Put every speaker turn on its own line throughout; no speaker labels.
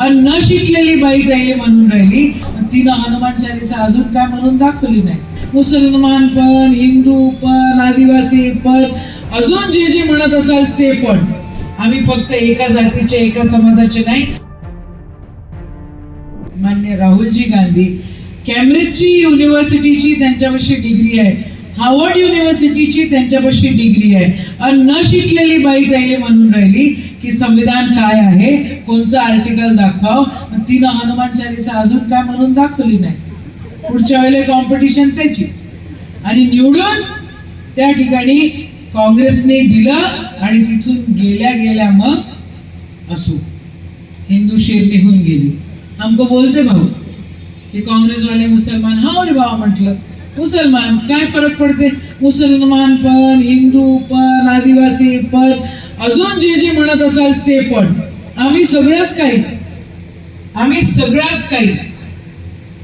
आणि न शिकलेली बाई त्याला म्हणून राहिली, तिनं हनुमान चालीसा अजून काय म्हणून दाखवली नाही. मुसलमान पण, हिंदू पण, आदिवासी पण, अजून जे जे म्हणत असाल ते पण. आम्ही फक्त एका जातीचे, एका समाजाचे नाही. मान्य राहुलजी गांधी कॅम्ब्रिजची युनिव्हर्सिटीची त्यांच्यापाशी डिग्री आहे, हार्वर्ड युनिव्हर्सिटीची त्यांच्यापाशी डिग्री आहे, आणि न शिकलेली बाई त्याला म्हणून राहिली की संविधान काय आहे, कोणचं आर्टिकल दाखव. तिनं हनुमान चालीसा अजून काय म्हणून दाखवली नाही. पुढच्या वेळेला कॉम्पिटिशन त्याची. आणि निवडून त्या ठिकाणी काँग्रेसने दिलं आणि तिथून गेल्या गेल्या मग असो हिंदू शेर निघून गेली. हमको बोलते भाऊ की काँग्रेस वाले मुसलमान. हा रे भाऊ म्हटलं, मुसलमान काय फरक पडते, मुसलमान पण, हिंदू पण, आदिवासी पण, अजून जे जे म्हणत असाल ते पण. आम्ही सगळंच काही, आम्ही सगळंच काही.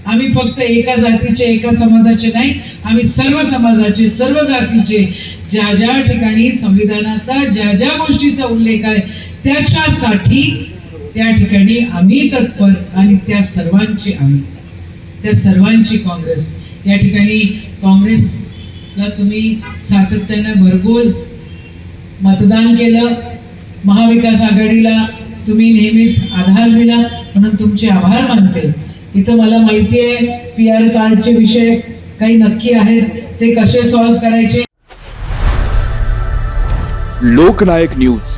आम्ही फक्त एका जातीचे, एका समाजाचे नाही, आम्ही सर्व समाजाचे, सर्व जातीचे. ज्या ज्या ठिकाणी संविधानाचा ज्या ज्या गोष्टीचा उल्लेख आहे त्याच्यासाठी त्या ठिकाणी आम्ही तत्पर, आणि त्या सर्वांची आम्ही, त्या सर्वांची काँग्रेस. या ठिकाणी काँग्रेसला तुम्ही सातत्याने भरघोस मतदान केलं, महाविकास आघाडीला तुम्ही नेहमीच आधार दिला, म्हणून तुमचे आभार मानते. इथं मला माहिती आहे PR कार्डचे विषय काही नक्की आहेत, ते कसे सॉल्व्ह करायचे.
लोकनायक न्यूज